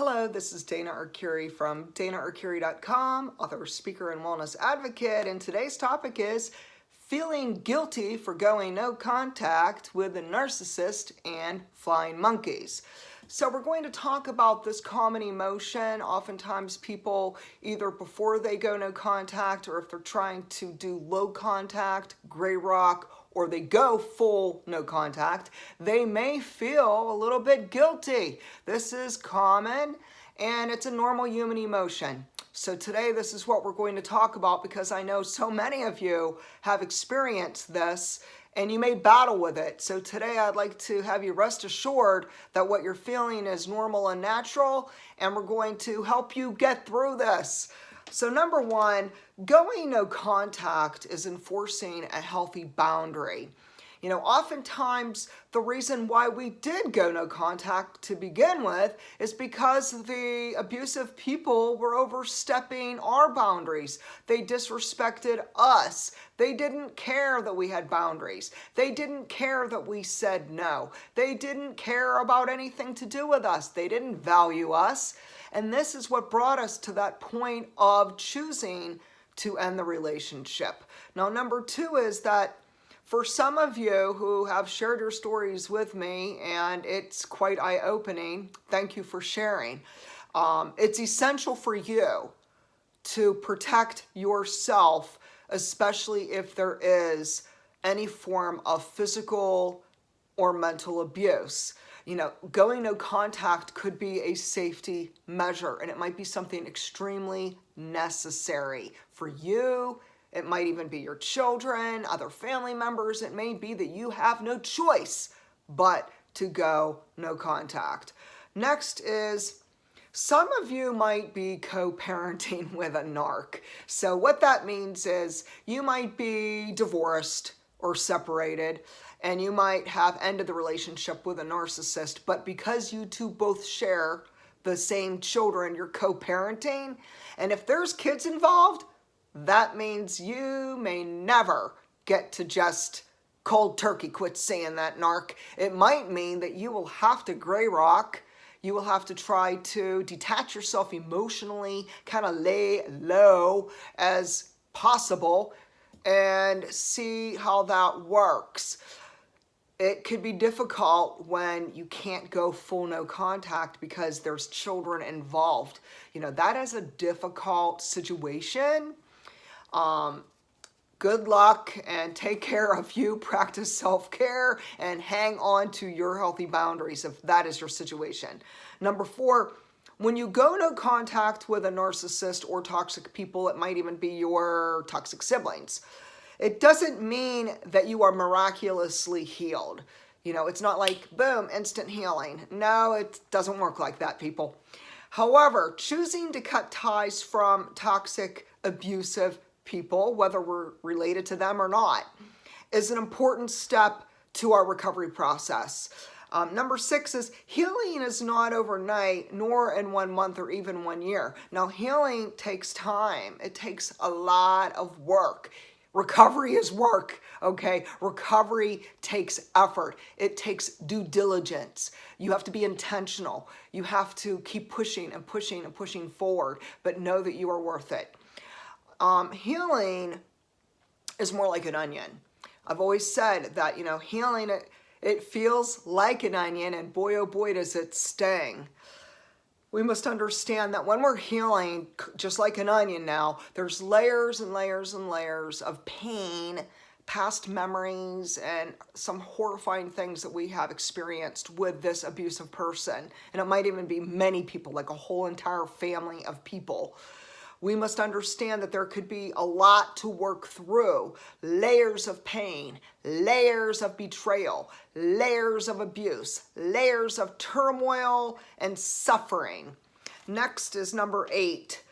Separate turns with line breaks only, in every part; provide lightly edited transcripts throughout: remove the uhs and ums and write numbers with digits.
Hello, this is Dana Arcuri from danaarcuri.com, author, speaker, and wellness advocate, and today's topic is feeling guilty for going no contact with a narcissist and flying monkeys. So we're going to talk about this common emotion. Oftentimes people, either before they go no contact or if they're trying to do low contact, gray rock, or they go full no contact, they may feel a little bit guilty. This is common and it's a normal human emotion. So today this is what we're going to talk about because I know so many of you have experienced this and you may battle with it. So today I'd like to have you rest assured that what you're feeling is normal and natural, and we're going to help you get through this. So number one, going no contact is enforcing a healthy boundary. You know, oftentimes the reason why we did go no contact to begin with is because the abusive people were overstepping our boundaries. They disrespected us. They didn't care that we had boundaries. They didn't care that we said no. They didn't care about anything to do with us. They didn't value us. And this is what brought us to that point of choosing to end the relationship. Now, number two is that for some of you who have shared your stories with me, and it's quite eye-opening, thank you for sharing. It's essential for you to protect yourself, especially if there is any form of physical or mental abuse. You know, going no contact could be a safety measure, and it might be something extremely necessary for you. It might even be your children, other family members. It may be that you have no choice but to go no contact. Next is, some of you might be co-parenting with a narc. So what that means is you might be divorced or separated, and you might have ended the relationship with a narcissist, but because you two both share the same children, you're co-parenting, and if there's kids involved, that means you may never get to just cold turkey quit seeing that narc. It might mean that you will have to gray rock. You will have to try to detach yourself emotionally, kind of lay low as possible, and see how that works. It could be difficult when you can't go full no contact because there's children involved. You know, that is a difficult situation. Good luck and take care of you. Practice self-care and hang on to your healthy boundaries if that is your situation. Number four, when you go no contact with a narcissist or toxic people, it might even be your toxic siblings. It doesn't mean that you are miraculously healed. You know, it's not like, boom, instant healing. No, it doesn't work like that, people. However, choosing to cut ties from toxic, abusive people, whether we're related to them or not, is an important step to our recovery process. Number six is healing is not overnight, nor in 1 month or even 1 year. Now, healing takes time. It takes a lot of work. Recovery is work, okay? Recovery takes effort. It takes due diligence. You have to be intentional. You have to keep pushing and pushing and pushing forward, but know that you are worth it. Healing is more like an onion. I've always said that, you know, healing, it feels like an onion, and boy, oh boy, does it sting. We must understand that when we're healing, just like an onion now, there's layers and layers and layers of pain, past memories, and some horrifying things that we have experienced with this abusive person. And it might even be many people, like a whole entire family of people. We must understand that there could be a lot to work through. Layers of pain, layers of betrayal, layers of abuse, layers of turmoil and suffering. Next is number 8.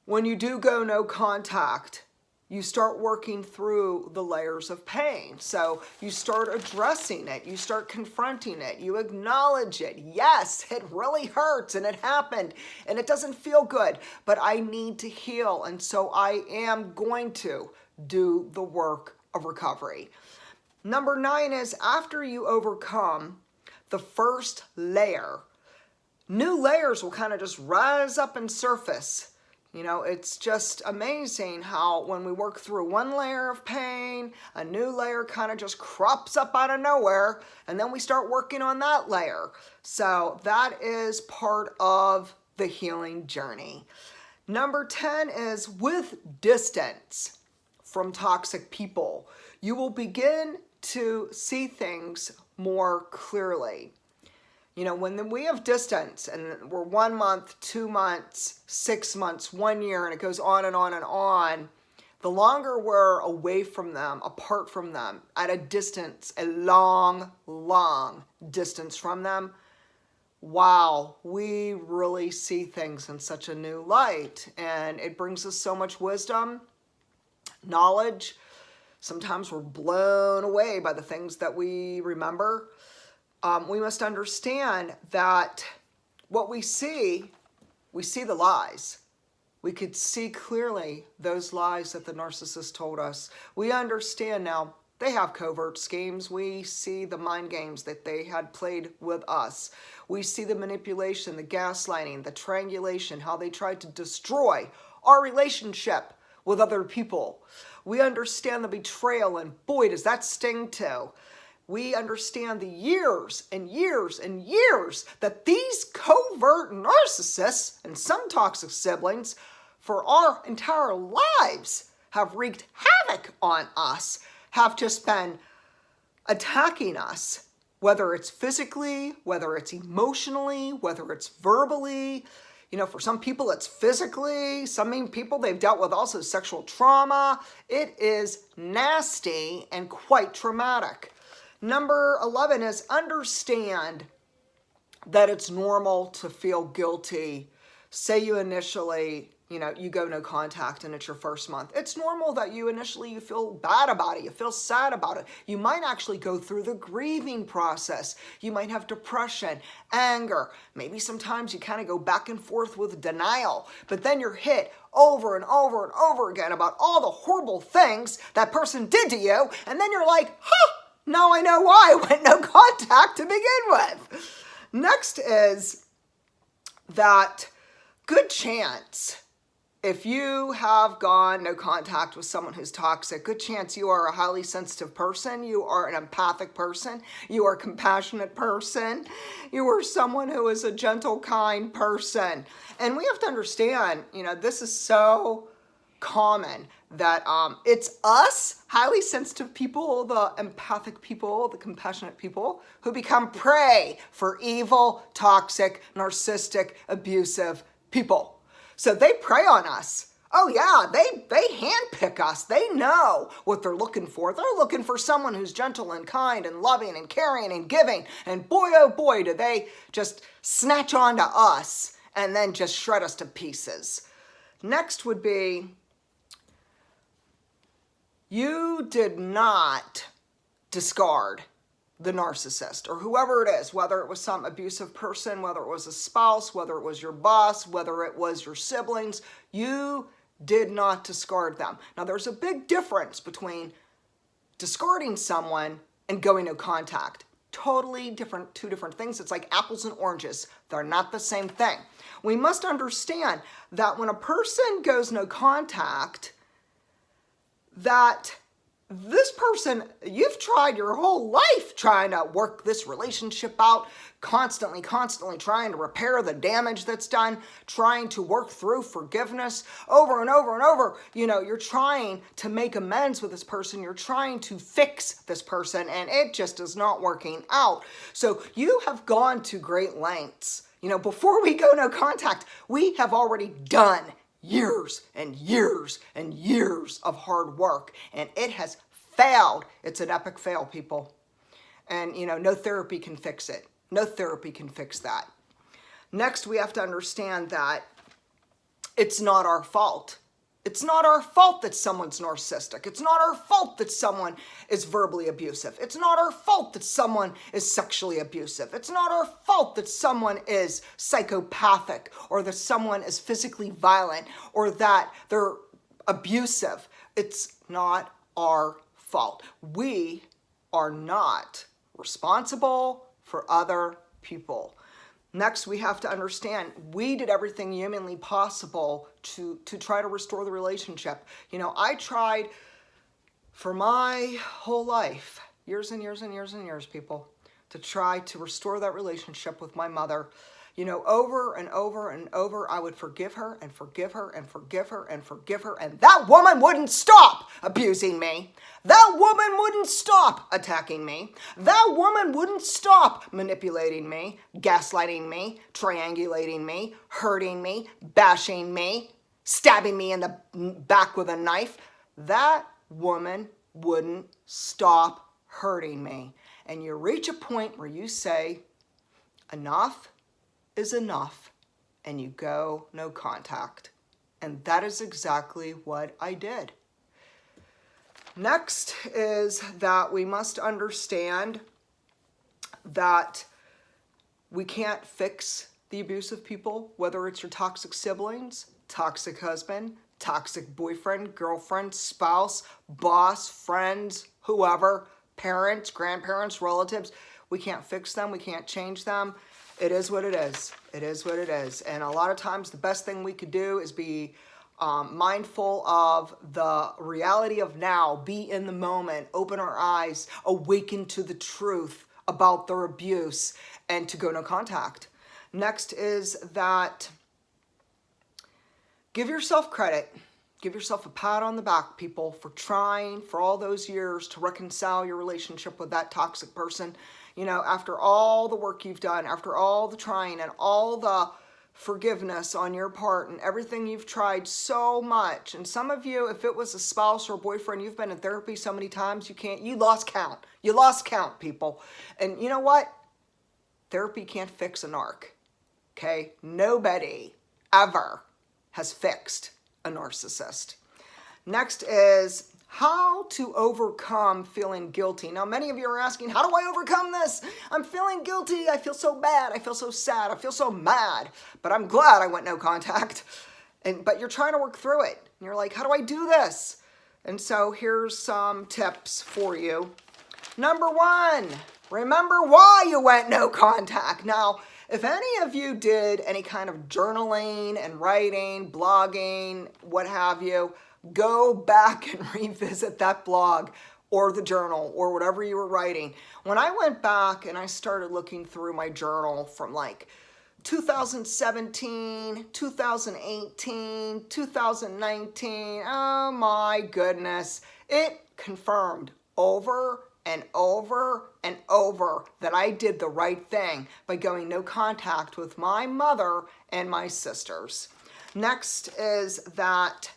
When you do go no contact, you start working through the layers of pain. So you start addressing it. You start confronting it. You acknowledge it. Yes, it really hurts and it happened and it doesn't feel good, but I need to heal. And so I am going to do the work of recovery. Number 9 is after you overcome the first layer, new layers will kind of just rise up and surface. You know, it's just amazing how when we work through one layer of pain, a new layer kind of just crops up out of nowhere, and then we start working on that layer. So that is part of the healing journey. Number 10 is with distance from toxic people, you will begin to see things more clearly. You know, when we have distance and we're 1 month, 2 months, 6 months, 1 year, and it goes on and on and on, the longer we're away from them, apart from them, at a distance, a long, long distance from them, wow, we really see things in such a new light. And it brings us so much wisdom, knowledge. Sometimes we're blown away by the things that we remember. We must understand that what we see the lies. We could see clearly those lies that the narcissist told us. We understand now they have covert schemes. We see the mind games that they had played with us. We see the manipulation, the gaslighting, the triangulation, how they tried to destroy our relationship with other people. We understand the betrayal, and boy, does that sting too. We understand the years and years and years that these covert narcissists and some toxic siblings for our entire lives have wreaked havoc on us, have just been attacking us, whether it's physically, whether it's emotionally, whether it's verbally. You know, for some people it's physically. Some people, they've dealt with also sexual trauma. It is nasty and quite traumatic. Number 11 is understand that it's normal to feel guilty. Say you initially, you go no contact and it's your first month. It's normal that you feel bad about it. You feel sad about it. You might actually go through the grieving process. You might have depression, anger. Maybe sometimes you kind of go back and forth with denial, but then you're hit over and over and over again about all the horrible things that person did to you. And then you're like, now I know why I went no contact to begin with. Next is that good chance, if you have gone no contact with someone who's toxic, good chance you are a highly sensitive person, you are an empathic person, you are a compassionate person, you are someone who is a gentle, kind person. And we have to understand, this is so common that it's us, highly sensitive people, the empathic people, the compassionate people, who become prey for evil, toxic, narcissistic, abusive people. So they prey on us. Oh yeah, they handpick us. They know what they're looking for. They're looking for someone who's gentle and kind and loving and caring and giving. And boy, oh boy, do they just snatch onto us and then just shred us to pieces. Next would be, you did not discard the narcissist or whoever it is, whether it was some abusive person, whether it was a spouse, whether it was your boss, whether it was your siblings, you did not discard them. Now, there's a big difference between discarding someone and going no contact. Totally different, two different things. It's like apples and oranges. They're not the same thing. We must understand that when a person goes no contact, that this person, you've tried your whole life trying to work this relationship out, constantly trying to repair the damage that's done, trying to work through forgiveness over and over and over. You're trying to make amends with this person. You're trying to fix this person, and it just is not working out. So you have gone to great lengths. Before we go no contact, we have already done years and years and years of hard work, and it has failed. It's an epic fail, people. And, no therapy can fix it. No therapy can fix that. Next, we have to understand that it's not our fault. It's not our fault that someone's narcissistic. It's not our fault that someone is verbally abusive. It's not our fault that someone is sexually abusive. It's not our fault that someone is psychopathic or that someone is physically violent or that they're abusive. It's not our fault. We are not responsible for other people. Next, we have to understand we did everything humanly possible to try to restore the relationship. You know, I tried for my whole life, years and years and years and years, people, to try to restore that relationship with my mother. You know, over and over and over, I would forgive her and forgive her and forgive her and forgive her, and that woman wouldn't stop abusing me. That woman wouldn't stop attacking me. That woman wouldn't stop manipulating me, gaslighting me, triangulating me, hurting me, bashing me, stabbing me in the back with a knife. That woman wouldn't stop hurting me. And you reach a point where you say, enough is enough, and you go no contact. And that is exactly what I did. Next is that we must understand that we can't fix the abusive people, whether it's your toxic siblings, toxic husband, toxic boyfriend, girlfriend, spouse, boss, friends, whoever, parents, grandparents, relatives. We can't fix them. We can't change them. It is what it is. It is what it is. And a lot of times the best thing we could do is be mindful of the reality of now, be in the moment, open our eyes, awaken to the truth about their abuse, and to go no contact. Next is that give yourself credit. Give yourself a pat on the back, people, for trying for all those years to reconcile your relationship with that toxic person. You know, after all the work you've done, after all the trying and all the forgiveness on your part and everything you've tried so much. And some of you, if it was a spouse or a boyfriend, you've been in therapy so many times you lost count. You lost count, people. And you know what? Therapy can't fix a narc. Okay? Nobody ever has fixed a narcissist. Next is how to overcome feeling guilty. Now, many of you are asking, how do I overcome this? I'm feeling guilty. I feel so bad. I feel so sad. I feel so mad. But I'm glad I went no contact. But you're trying to work through it. And you're like, how do I do this? And so here's some tips for you. Number one, remember why you went no contact. Now, if any of you did any kind of journaling and writing, blogging, what have you, go back and revisit that blog or the journal or whatever you were writing. When I went back and I started looking through my journal from like 2017, 2018, 2019, oh my goodness, it confirmed over and over and over that I did the right thing by going no contact with my mother and my sisters. Next is that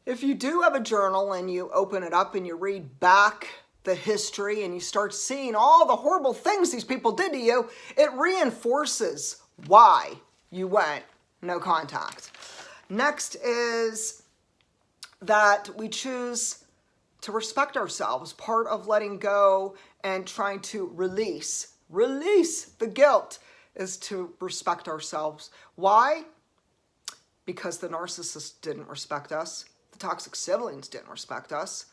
if you do have a journal and you open it up and you read back the history and you start seeing all the horrible things these people did to you, it reinforces why you went no contact. Next is that we choose to respect ourselves. Part of letting go and trying to release the guilt is to respect ourselves. Why? Because the narcissist didn't respect us. The toxic siblings didn't respect us.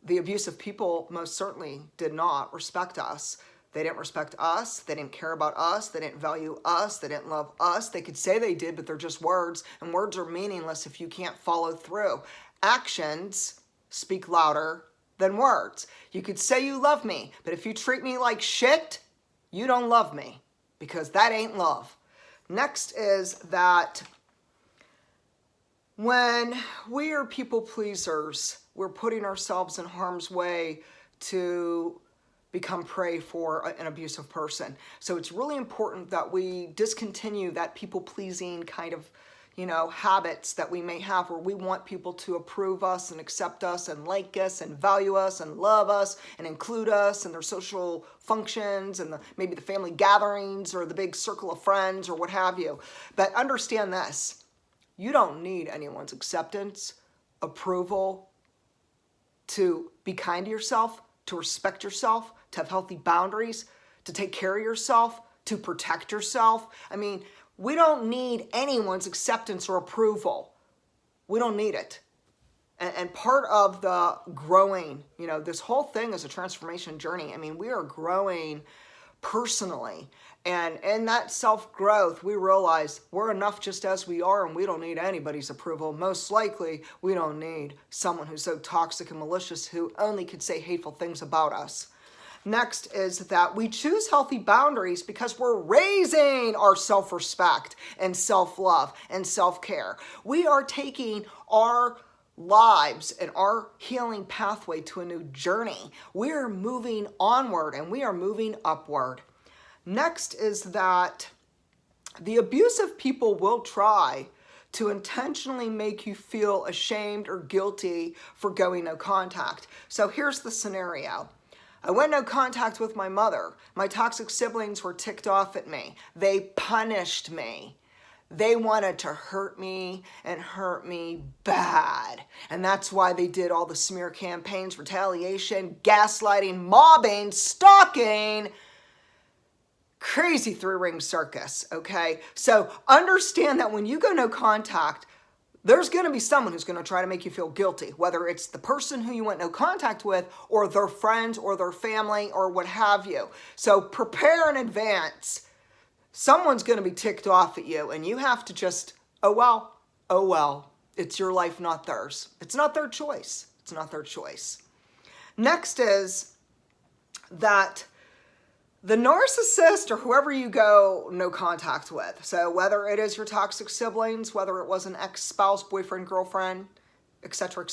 The abusive people most certainly did not respect us. They didn't respect us. They didn't care about us. They didn't value us. They didn't love us. They could say they did, but they're just words, and words are meaningless if you can't follow through. Actions speak louder than words. You could say you love me, but if you treat me like shit, you don't love me, because that ain't love. Next is that when we are people pleasers, we're putting ourselves in harm's way to become prey for an abusive person. So it's really important that we discontinue that people-pleasing kind of, habits that we may have where we want people to approve us and accept us and like us and value us and love us and include us in their social functions and maybe the family gatherings or the big circle of friends or what have you. But understand this. You don't need anyone's acceptance, approval, to be kind to yourself, to respect yourself, to have healthy boundaries, to take care of yourself, to protect yourself. I mean, we don't need anyone's acceptance or approval. We don't need it. And part of the growing, this whole thing is a transformation journey. I mean, we are growing personally. And in that self-growth, we realize we're enough just as we are, and we don't need anybody's approval. Most likely, we don't need someone who's so toxic and malicious who only could say hateful things about us. Next is that we choose healthy boundaries because we're raising our self-respect and self-love and self-care. We are taking our lives and our healing pathway to a new journey. We are moving onward and we are moving upward. Next is that the abusive people will try to intentionally make you feel ashamed or guilty for going no contact. So here's the scenario. I went no contact with my mother. My toxic siblings were ticked off at me. They punished me. They wanted to hurt me and hurt me bad. And that's why they did all the smear campaigns, retaliation, gaslighting, mobbing, stalking, crazy three-ring circus, okay? So understand that when you go no contact, there's going to be someone who's going to try to make you feel guilty, whether it's the person who you went no contact with or their friends or their family or what have you. So prepare in advance. Someone's going to be ticked off at you and you have to just, oh well, it's your life, not theirs. It's not their choice. It's not their choice. Next is that the narcissist or whoever you go no contact with, so whether it is your toxic siblings, whether it was an ex-spouse, boyfriend, girlfriend, etc.,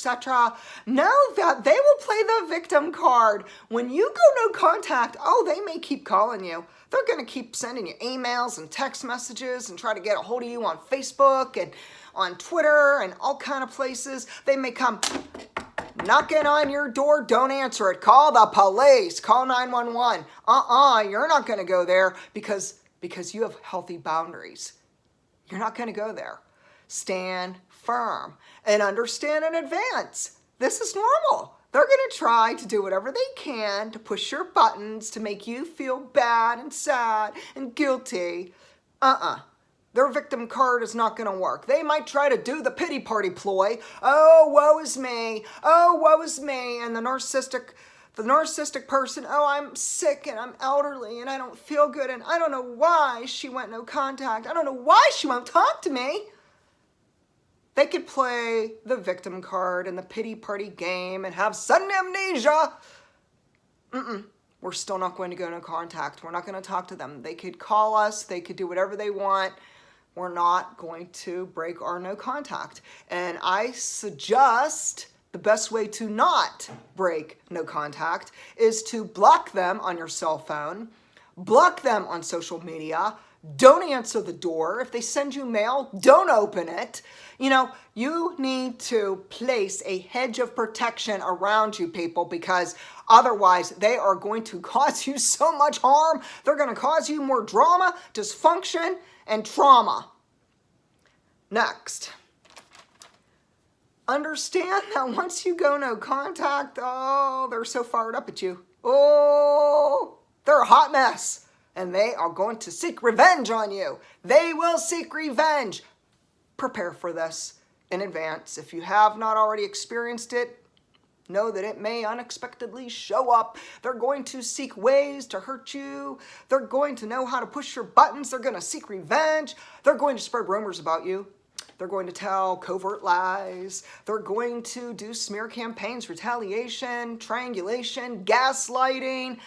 know that they will play the victim card. When you go no contact, they may keep calling you. They're going to keep sending you emails and text messages and try to get a hold of you on Facebook and on Twitter and all kind of places. They may come knocking on your door, don't answer it. Call the police, call 911. You're not going to go there because you have healthy boundaries. You're not going to go there. Stand firm and understand in advance. This is normal. They're going to try to do whatever they can to push your buttons to make you feel bad and sad and guilty. Their victim card is not going to work. They might try to do the pity party ploy. Oh, woe is me. Oh, woe is me. And the narcissistic person, I'm sick and I'm elderly and I don't feel good and I don't know why she went no contact. I don't know why she won't talk to me. They could play the victim card and the pity party game and have sudden amnesia. We're still not going to go no contact. We're not going to talk to them. They could call us. They could do whatever they want. We're not going to break our no contact. And I suggest the best way to not break no contact is to block them on your cell phone, block them on social media, don't answer the door. If they send you mail, don't open it. You need to place a hedge of protection around you, people, because otherwise they are going to cause you so much harm. They're going to cause you more drama, dysfunction, and trauma. Next, understand that once you go no contact, they're so fired up at you. They're a hot mess. And they are going to seek revenge on you. They will seek revenge. Prepare for this in advance. If you have not already experienced it, know that it may unexpectedly show up. They're going to seek ways to hurt you. They're going to know how to push your buttons. They're going to seek revenge. They're going to spread rumors about you. They're going to tell covert lies. They're going to do smear campaigns, retaliation, triangulation, gaslighting.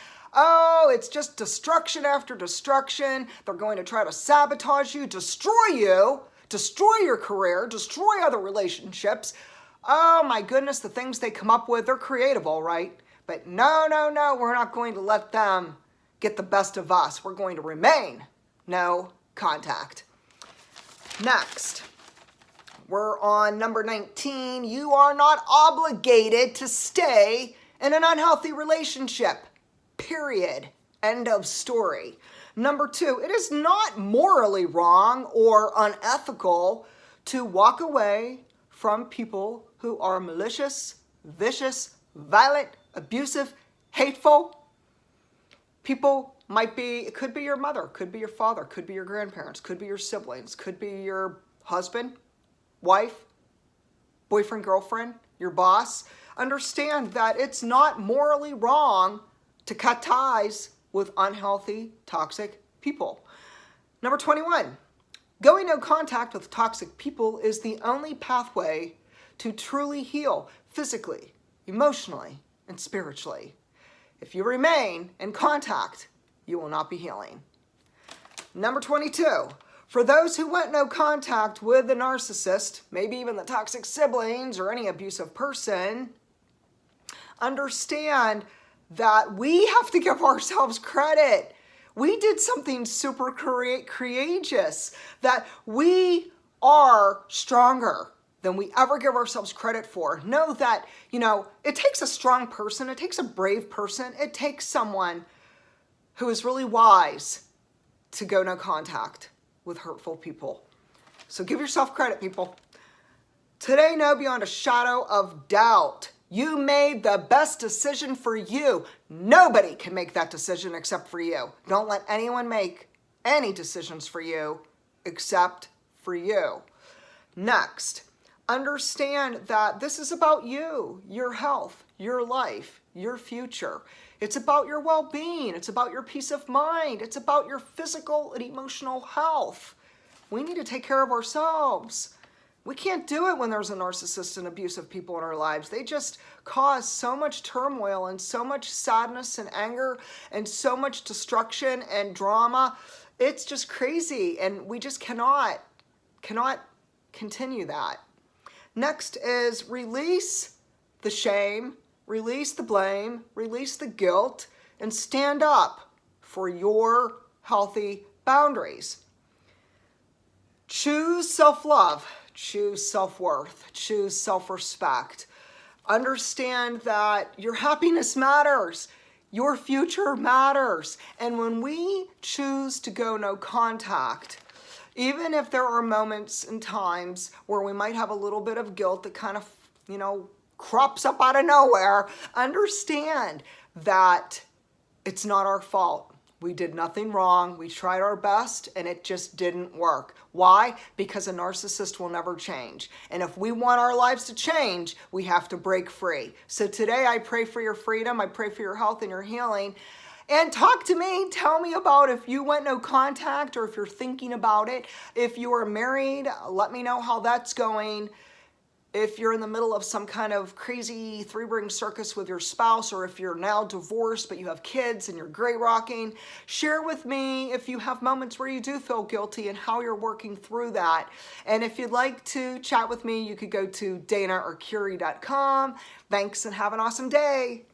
It's just destruction after destruction. They're going to try to sabotage you, destroy your career, destroy other relationships. Oh my goodness, the things they come up with, they're creative, all right. But no, we're not going to let them get the best of us. We're going to remain no contact. Next, we're on number 19. You are not obligated to stay in an unhealthy relationship. Period. End of story. Number 2, it is not morally wrong or unethical to walk away from people who are malicious, vicious, violent, abusive, hateful. People it could be your mother, could be your father, could be your grandparents, could be your siblings, could be your husband, wife, boyfriend, girlfriend, your boss. Understand that it's not morally wrong to cut ties with unhealthy, toxic people. Number 21, going no contact with toxic people is the only pathway to truly heal physically, emotionally, and spiritually. If you remain in contact, you will not be healing. Number 22, for those who went no contact with the narcissist, maybe even the toxic siblings or any abusive person, understand that we have to give ourselves credit. We did something super courageous, that we are stronger than we ever give ourselves credit for. Know that, it takes a strong person, it takes a brave person, it takes someone who is really wise to go no contact with hurtful people. So give yourself credit, people. Today, know beyond a shadow of doubt, you made the best decision for you. Nobody can make that decision except for you. Don't let anyone make any decisions for you except for you. Next, understand that this is about you, your health, your life, your future. It's about your well-being. It's about your peace of mind. It's about your physical and emotional health. We need to take care of ourselves. We can't do it when there's a narcissist and abusive people in our lives. They just cause so much turmoil and so much sadness and anger and so much destruction and drama. It's just crazy, and we just cannot continue that. Next is release the shame, release the blame, release the guilt, and stand up for your healthy boundaries. Choose self-love, choose self-worth, choose self-respect. Understand that your happiness matters, your future matters. And when we choose to go no contact, even if there are moments and times where we might have a little bit of guilt that kind of, crops up out of nowhere, understand that it's not our fault. We did nothing wrong. We tried our best and it just didn't work. Why? Because a narcissist will never change. And if we want our lives to change, we have to break free. So today I pray for your freedom. I pray for your health and your healing. And talk to me. Tell me about if you went no contact or if you're thinking about it. If you are married, let me know how that's going. If you're in the middle of some kind of crazy three-ring circus with your spouse, or if you're now divorced but you have kids and you're gray rocking, share with me if you have moments where you do feel guilty and how you're working through that. And if you'd like to chat with me, you could go to danaarcuri.com. Thanks and have an awesome day.